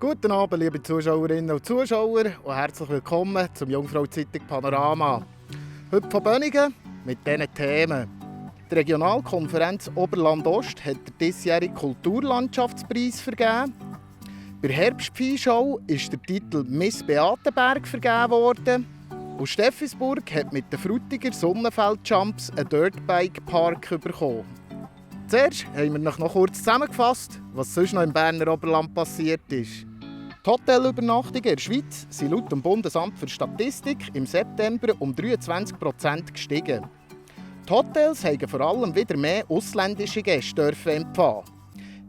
Guten Abend, liebe Zuschauerinnen und Zuschauer, und herzlich willkommen zum Jungfrau-Zeitung Panorama. Heute von Bönigen mit diesen Themen. Die Regionalkonferenz Oberland-Ost hat den diesjährigen Kulturlandschaftspreis vergeben. Bei der Herbstviehschau ist der Titel Miss Beatenberg vergeben worden. Und Steffisburg hat mit den Frutiger Sonnenfeld-Jumps einen Dirtbike-Park bekommen. Zuerst haben wir noch kurz zusammengefasst, was sonst noch im Berner Oberland passiert ist. Die Hotelübernachtungen in der Schweiz sind laut dem Bundesamt für Statistik im September um 23% gestiegen. Die Hotels haben vor allem wieder mehr ausländische Gäste empfangen.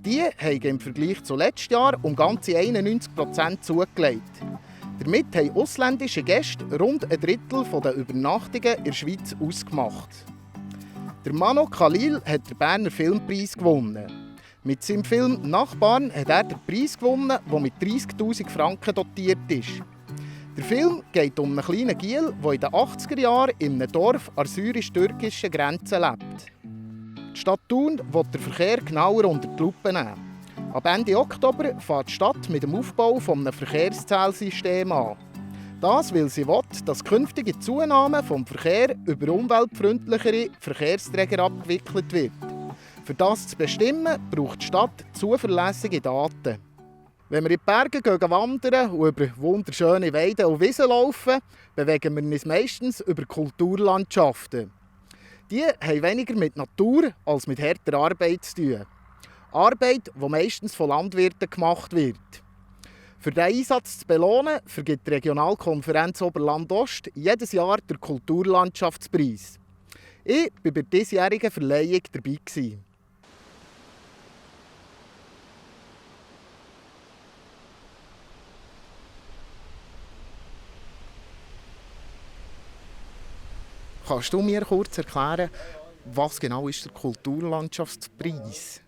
Die haben im Vergleich zu letztes Jahr um ganze 91% zugelegt. Damit haben ausländische Gäste rund ein Drittel der Übernachtungen in der Schweiz ausgemacht. Der Mano Khalil hat den Berner Filmpreis gewonnen. Mit seinem Film «Nachbarn» hat er den Preis gewonnen, der mit 30'000 Franken dotiert ist. Der Film geht um einen kleinen Giel, der in den 80er Jahren in einem Dorf an der syrisch-türkischen Grenze lebt. Die Stadt Thun will den Verkehr genauer unter die Lupe nehmen. Ab Ende Oktober fährt die Stadt mit dem Aufbau eines Verkehrszählsystems an. Das, weil sie will, dass die künftige Zunahme des Verkehrs über umweltfreundlichere Verkehrsträger abgewickelt wird. Für das zu bestimmen, braucht die Stadt zuverlässige Daten. Wenn wir in die Berge gehen wandern und über wunderschöne Weiden und Wiesen laufen, bewegen wir uns meistens über Kulturlandschaften. Die haben weniger mit Natur als mit harter Arbeit zu tun. Arbeit, die meistens von Landwirten gemacht wird. Für diesen Einsatz zu belohnen, vergibt die Regionalkonferenz Oberland-Ost jedes Jahr den Kulturlandschaftspreis. Ich war bei der diesjährigen Verleihung dabei. Kannst du mir kurz erklären, was genau ist der Kulturlandschaftspreis?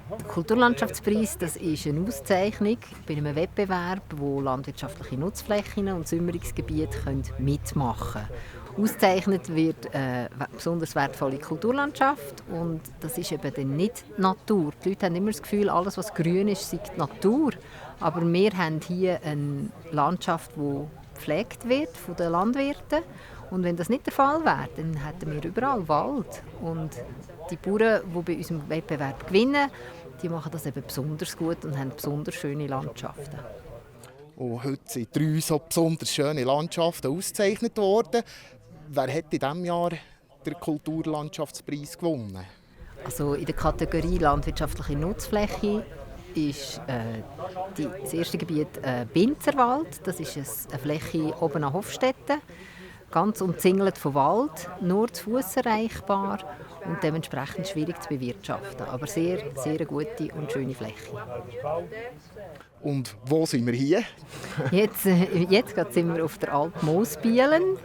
Der Kulturlandschaftspreis, das ist eine Auszeichnung bei einem Wettbewerb, wo landwirtschaftliche Nutzflächen und Säumerungsgebiete mitmachen können. Ausgezeichnet wird eine besonders wertvolle Kulturlandschaft und das ist eben dann nicht Natur. Die Leute haben immer das Gefühl, alles was grün ist, sei die Natur. Aber wir haben hier eine Landschaft, die gepflegt wird von den Landwirten. Und wenn das nicht der Fall wäre, dann hätten wir überall Wald. Und die Bauern, die bei unserem Wettbewerb gewinnen, die machen das eben besonders gut und haben besonders schöne Landschaften. Und heute sind 3 so besonders schöne Landschaften ausgezeichnet worden. Wer hat in diesem Jahr den Kulturlandschaftspreis gewonnen? Also in der Kategorie landwirtschaftliche Nutzfläche ist das erste Gebiet Binzerwald. Das ist eine Fläche oben an Hofstetten. Ganz umzingelt von Wald, nur zu Fuss erreichbar und dementsprechend schwierig zu bewirtschaften. Aber sehr, sehr eine gute und schöne Fläche. Und wo sind wir hier? Jetzt sind wir auf der Alp Moosbielen.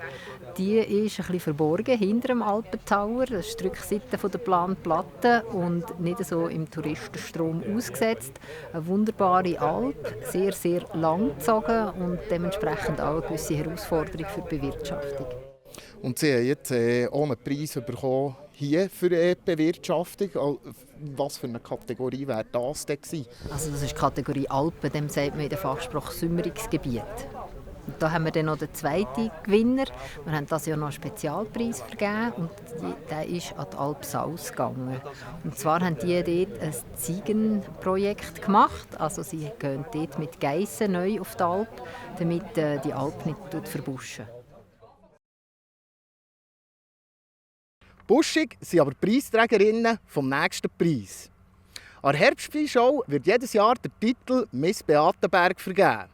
Die ist ein bisschen verborgen hinter dem Alpentower. Das ist die Rückseite der Planplatte und nicht so im Touristenstrom ausgesetzt. Eine wunderbare Alp, sehr, sehr langgezogen und dementsprechend auch eine gewisse Herausforderung für die Bewirtschaftung. Und Sie haben jetzt auch einen Preis bekommen hier für die Bewirtschaftung. Was für eine Kategorie wäre das denn gewesen? Also das ist die Kategorie Alpen, dem sagt man in der Fachsprache Säumerungsgebiet. Und da haben wir dann noch den zweiten Gewinner. Wir haben dieses Jahr noch einen Spezialpreis vergeben und der ist an die Alp Saus gegangen. Und zwar haben die dort ein Ziegenprojekt gemacht. Also sie gehen dort mit Geissen neu auf die Alp, damit die Alp nicht verbuschen. Buschig sind aber Preisträgerinnen vom nächsten Preis. An der Herbstviehschau wird jedes Jahr der Titel Miss Beatenberg vergeben.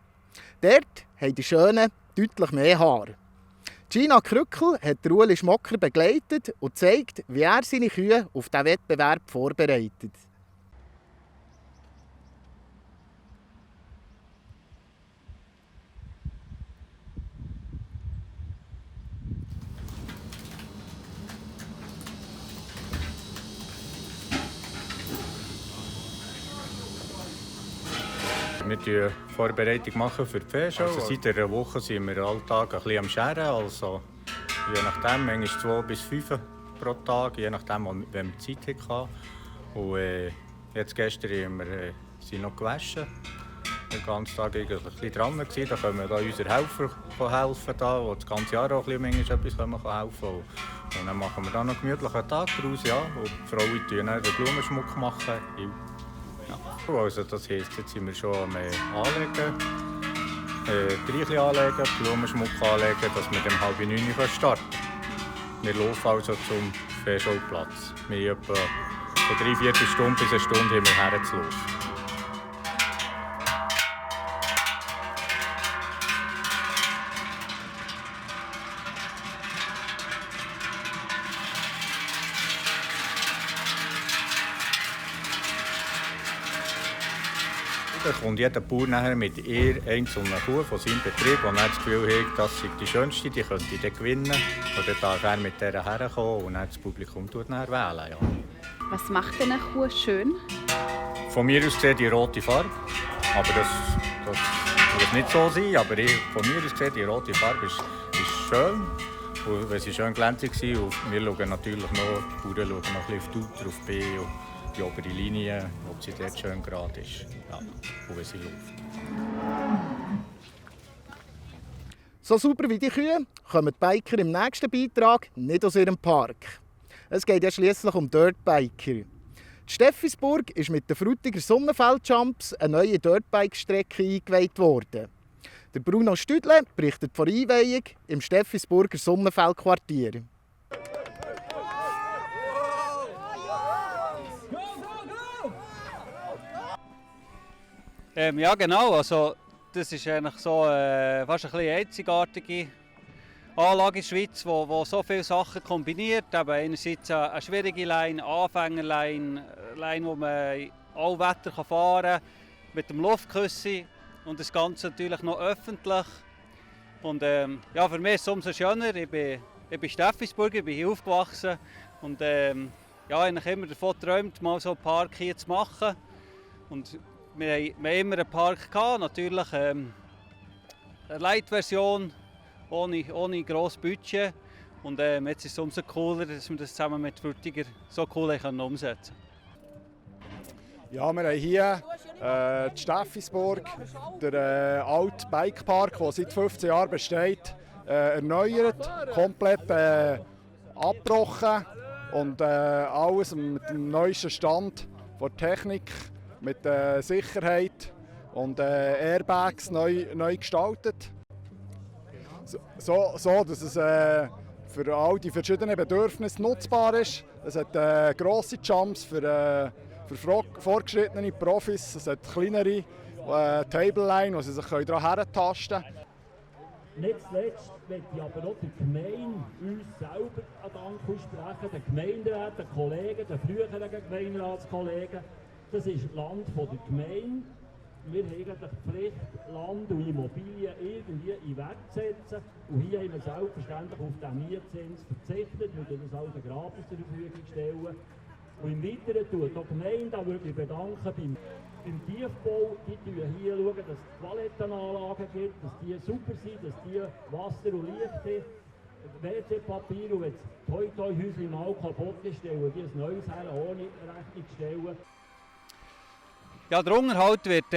Dort haben die Schönen deutlich mehr Haare. Gina Krückel hat Ueli Schmocker begleitet und zeigt, wie er seine Kühe auf diesen Wettbewerb vorbereitet. Wir machen Vorbereitung für die Viehschau. Also seit einer Woche sind wir alltag ein bisschen am Scheren. Also, je nachdem, manchmal 2 bis 5 pro Tag, je nachdem, wenn wir Zeit hatten. Und jetzt gestern haben wir, sind noch gewaschen. den ganzen Tag eigentlich ein bisschen dran gewesen. Da können wir da unsere Helfer helfen, die das ganze Jahr auch ein bisschen etwas helfen können. Und dann machen wir dann noch einen gemütlichen Tag daraus. Ja. Und die Frauen machen dann den Blumenschmuck. Ja. Also das heisst, jetzt sind wir schon am Anlegen. Treichli anlegen, Blumenschmuck anlegen, dass wir um 8:30 starten können. Wir laufen also zum Fährschauplatz. Wir haben etwa von 3/4 Stunde bis 1 Stunde herzulaufen. Da kommt jeder Bauer nachher mit einer einzelnen Kuh von seinem Betrieb, wo er das Gefühl hat, das sei die schönste, die könnte dann gewinnen. Und dann darf er mit dieser herkommen und dann das Publikum wählen. Ja. Was macht denn eine Kuh schön? Von mir aus gesehen die rote Farbe. Aber das muss nicht so sein. Aber von mir aus gesehen die rote Farbe ist schön. Und wenn sie schön glänzend ist. Und wir schauen natürlich noch, die Bauern schauen noch ein bisschen auf die Uter, auf die B und die obere Linie, ob sie dort schön gerade ist. Ja, und wenn sie läuft. So sauber wie die Kühe kommen die Biker im nächsten Beitrag nicht aus ihrem Park. Es geht ja schliesslich um Dirtbiker. In Steffisburg ist mit den Frutiger Sonnenfeld-Jumps eine neue Dirtbike-Strecke eingeweiht worden. Der Bruno Stüdle berichtet von der Einweihung im Steffisburger Sonnenfeld-Quartier. Ja genau, also das ist eigentlich so fast ein bisschen einzigartige Anlage in der Schweiz, die so viele Sachen kombiniert. Eben einerseits eine schwierige Line, eine Anfängerline, eine Line, wo man in alle Wetter fahren kann, mit dem Luftküssi und das Ganze natürlich noch öffentlich. Und ja, für mich ist es umso schöner. Ich bin Steffisburger, ich bin hier aufgewachsen und ja, eigentlich immer davon geträumt, mal so einen Park hier zu machen. Und wir haben immer einen Park gehabt, natürlich eine Light-Version ohne grosses Budget. Und jetzt ist es umso cooler, dass wir das zusammen mit Frutiger so cool umsetzen können. Ja, wir haben hier in Steffisburg den alten Bikepark, der seit 15 Jahren besteht, erneuert, komplett abgebrochen und alles mit dem neuesten Stand der Technik, mit Sicherheit und Airbags neu gestaltet. So dass es für all die verschiedenen Bedürfnisse nutzbar ist. Es hat grosse Jumps für fortgeschrittene Profis, es hat kleinere Table Line, wo sie sich daran herentasten können. Nicht zuletzt möchte ich aber auch der Gemeinde uns selber einen Dank aussprechen, den Gemeinderäten, den Kollegen, den früheren Gemeinderatskollegen. Das ist Land von der Gemeinde. Wir haben eigentlich die Pflicht, Land und Immobilien irgendwie in Wert zu setzen. Und hier haben wir selbstverständlich auf den Mietzins verzichtet, wir das also gratis zur Verfügung stellen. Und im Weiteren tut die Gemeinde auch wirklich bedanken beim Tiefbau. Die schauen hier, dass es Toilettenanlagen gibt, dass die super sind, dass die Wasser und Licht haben. WC-Papier und wenn das Toi-Toi-Häuschen mal kaputt ist, stellen die ein neues her, ohne Rechnung stellen. Ja, der Unterhalt wird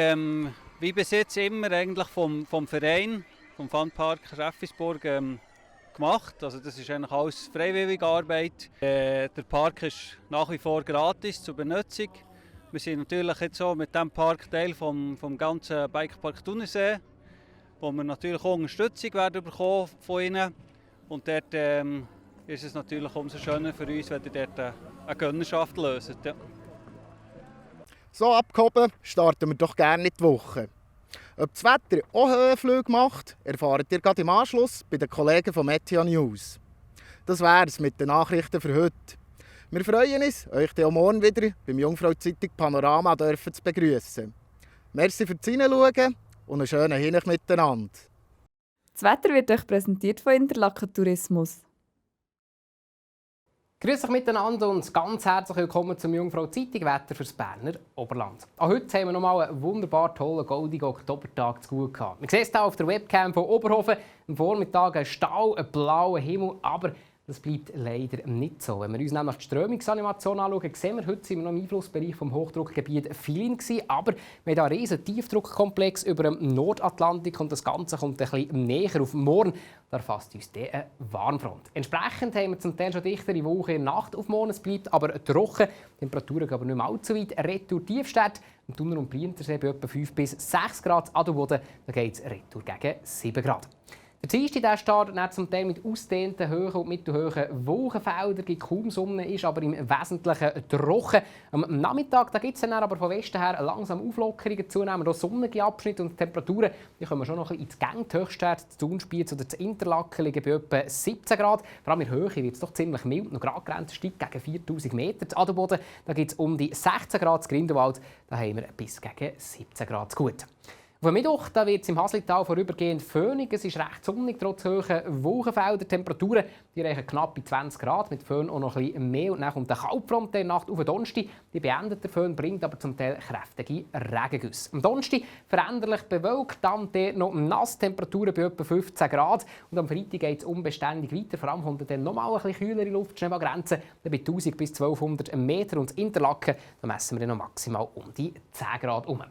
wie bis jetzt immer eigentlich vom Verein, vom Funpark Steffisburg gemacht. Also das ist eigentlich alles freiwillige Arbeit. Der Park ist nach wie vor gratis zur Benutzung. Wir sind natürlich jetzt so mit diesem Park Teil vom ganzen Bikepark Thunersee, wo wir natürlich auch Unterstützung werden bekommen von ihnen. Und dort ist es natürlich umso schöner für uns, wenn ihr dort eine Gönnerschaft löst. Ja. So abgehoben starten wir doch gerne in die Woche. Ob das Wetter auch Höhenflüge macht, erfahrt ihr gerade im Anschluss bei den Kollegen von Meteor News. Das wär's mit den Nachrichten für heute. Wir freuen uns, euch auch morgen wieder beim Jungfrau-Zeitung Panorama zu begrüßen. Merci fürs Hineinschauen und einen schönen Hinweis miteinander. Das Wetter wird euch präsentiert von Interlaken Tourismus. Grüß euch miteinander und ganz herzlich willkommen zum Jungfrau-Zeitung Wetter fürs Berner Oberland. Auch heute haben wir nochmal einen wunderbar tollen goldigen Oktobertag zu gut gehabt. Man sieht es hier auf der Webcam von Oberhofen. Am Vormittag ein Stau, ein blauer Himmel, aber Das bleibt leider nicht so. Wenn wir uns nämlich die Strömungsanimation anschauen, sehen wir, heute sind wir noch im Einflussbereich vom Hochdruckgebiet Philin gewesen, aber wir haben hier einen riesen Tiefdruckkomplex über dem Nordatlantik und das Ganze kommt ein bisschen näher auf morgen. Da erfasst uns eine Warmfront. Entsprechend haben wir zum Teil schon dichtere Wolken in der Nacht auf morgen. Es bleibt aber trocken. Die Temperaturen gehen aber nicht mehr allzu weit. Retour Tiefstädt, im Thuner und Brientersee bei etwa 5 bis 6 Grad. Adelboden geht es retour gegen 7 Grad. Der Dienstag startet zum Teil mit ausgedehnten hohen und mittelhohen Wolkenfeldern, gibt kaum Sonne, ist aber im Wesentlichen trocken. Am Nachmittag gibt es dann aber von Westen her langsam Auflockerungen, zunehmend auch sonnige Abschnitte und die Temperaturen die kommen schon noch ein bisschen ins Gang. Die Höchstwerte zu Thunspiez oder zu Interlaken liegen bei etwa 17 Grad. Vor allem in der Höhe wird es doch ziemlich mild. Noch gerade Grenze steigt gegen 4000 Meter. Zu Adelboden gibt es um die 16 Grad. Zu Grindelwald haben wir bis gegen 17 Grad zu gut. Auf Mittwoch wird es im Haslital vorübergehend föhnig. Es ist recht sonnig, trotz hohen Wolkenfelder. Temperaturen die reichen knapp bei 20 Grad, mit Föhn auch noch ein bisschen mehr. Und dann kommt eine Kaltfront der Nacht auf den Donnerstag. Die beendet der Föhn, bringt aber zum Teil kräftige Regengüsse. Am Donnerstag veränderlich bewölkt, dann noch nass, Temperaturen bei etwa 15 Grad. Und am Freitag geht es unbeständig weiter. Vor allem kommt dann noch mal ein bisschen kühlere Luft, Schneeballgrenze bei 1000 bis 1200 Meter. Und in Interlaken da messen wir dann noch maximal um die 10 Grad herum.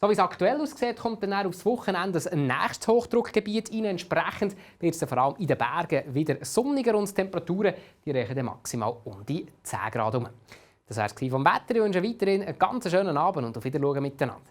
So wie es aktuell aussieht, kommt dann aufs Wochenende ein nächstes Hochdruckgebiet rein. Entsprechend wird es vor allem in den Bergen wieder sonniger und die Temperaturen die reichen dann maximal um die 10 Grad herum. Das war es vom Wetter. Ich wünsche weiterhin einen ganz schönen Abend und auf Wiedersehen miteinander.